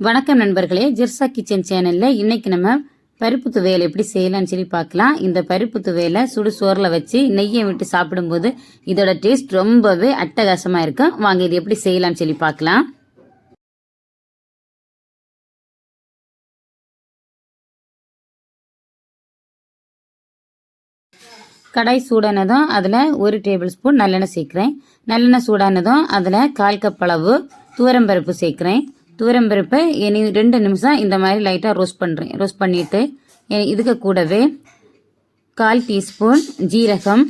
வணக்கம் நண்பர்களே, ஜிர்சா கிச்சன் சேனல்ல இன்னைக்கு நம்ம பருப்பு துவையல் எப்படி செய்யலாம்னு சொல்லி பார்க்கலாம். இந்த பருப்பு துவையலை சுடு சோறுல வச்சு நெய்யை விட்டு சாப்பிடும்போது இதோட டேஸ்ட் ரொம்பவே அட்டகாசமா இருக்கும். வாங்க இது எப்படி செய்யலாம்னு சொல்லி பார்க்கலாம். கடாய் சூடானதும் அதில் 1 டேபிள் ஸ்பூன் நல்லெண்ணெய் சேர்க்குறேன். நல்லெண்ணெய் சூடானதும் அதில் 1/4 கப் அளவு துவரம்பருப்பு சேர்க்குறேன். துவரம்பருப்பை 2 நிமிஷம் இந்த மாதிரி லைட்டாக ரோஸ்ட் பண்ணிவிட்டு இதுக்கு கூடவே 1/4 டீஸ்பூன் ஜீரகம்,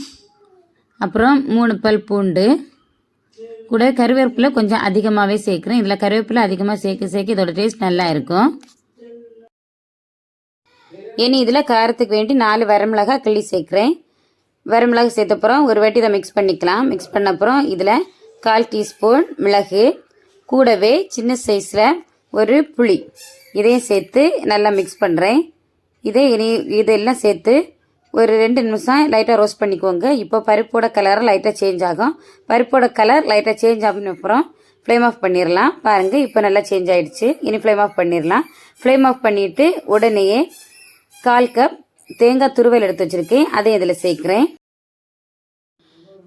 அப்புறம் 3 பல் பூண்டு, கூட கருவேப்பிலை கொஞ்சம் அதிகமாகவே சேர்க்குறேன். இதில் கருவேப்பிலை அதிகமாக சேர்க்க இதோட டேஸ்ட் நல்லா இருக்கும். இதில் காரத்துக்கு வேண்டி 4 வரமிளகாய் கிள்ளி சேர்க்குறேன். வரமிளகாய் சேர்த்தப்புறம் ஒரு வாட்டி இதை மிக்ஸ் பண்ணிக்கலாம். மிக்ஸ் பண்ண அப்புறம் இதில் 1/4 டீஸ்பூன் மிளகு, கூடவே சின்ன சைஸில் ஒரு புளி இதையும் சேர்த்து நல்லா மிக்ஸ் பண்ணுறேன். இதெல்லாம் சேர்த்து ஒரு 2 நிமிஷம் லைட்டாக ரோஸ்ட் பண்ணிக்கோங்க. இப்போ பருப்போட கலர் லைட்டாக சேஞ்ச் ஆகும். பருப்போட கலர் லைட்டாக சேஞ்ச் ஆகின அப்புறம் ஃப்ளேம் ஆஃப் பண்ணிடலாம். பாருங்கள், இப்போ நல்லா சேஞ்ச் ஆகிடுச்சு. இனி ஃப்ளேம் ஆஃப் பண்ணிடலாம். ஃப்ளேம் ஆஃப் பண்ணிவிட்டு உடனேயே 1/4 கப் தேங்காய் துருவல் எடுத்து வச்சுருக்கேன், அதை இதில் சேர்க்குறேன்.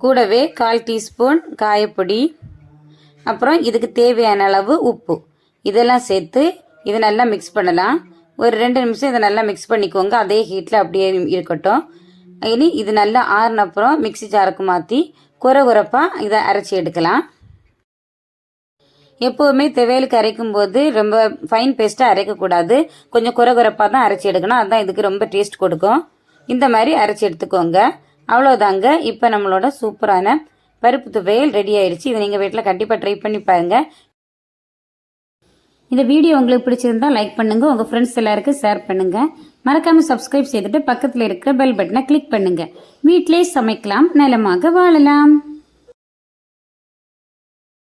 கூடவே 1/4 டீஸ்பூன் காயப்பொடி, அப்புறம் இதுக்கு தேவையான அளவு உப்பு, இதெல்லாம் சேர்த்து இதை நல்லா மிக்ஸ் பண்ணலாம். ஒரு 2 நிமிஷம் இதை நல்லா மிக்ஸ் பண்ணிக்கோங்க. அதே ஹீட்டில் அப்படியே இருக்கட்டும். இனி இது நல்லா ஆறின அப்புறம் மிக்ஸி ஜாருக்கு மாற்றி குறப்பாக இதை அரைச்சி எடுக்கலாம். எப்போவுமே துவையலுக்கு அரைக்கும் போது ரொம்ப ஃபைன் பேஸ்ட்டாக அரைக்கக்கூடாது. கொஞ்சம் குறப்பாக தான் அரைச்சி எடுக்கணும். அதுதான் இதுக்கு ரொம்ப டேஸ்ட் கொடுக்கும். இந்த மாதிரி அரைச்சி எடுத்துக்கோங்க. அவ்வளோதாங்க. இப்போ நம்மளோட சூப்பரான பருப்பு துவையல் ரெடி ஆயிடுச்சு. இதை நீங்கள் வீட்டில் கண்டிப்பாக ட்ரை பண்ணி பாருங்கள். இந்த வீடியோ உங்களுக்கு பிடிச்சிருந்தா லைக் பண்ணுங்கள், உங்கள் ஃப்ரெண்ட்ஸ் எல்லாருக்கும் ஷேர் பண்ணுங்கள். மறக்காமல் சப்ஸ்கிரைப் செய்துட்டு பக்கத்தில் இருக்கிற பெல் பட்டனை கிளிக் பண்ணுங்கள். வீட்டிலே சமைக்கலாம், நலமாக வாழலாம்.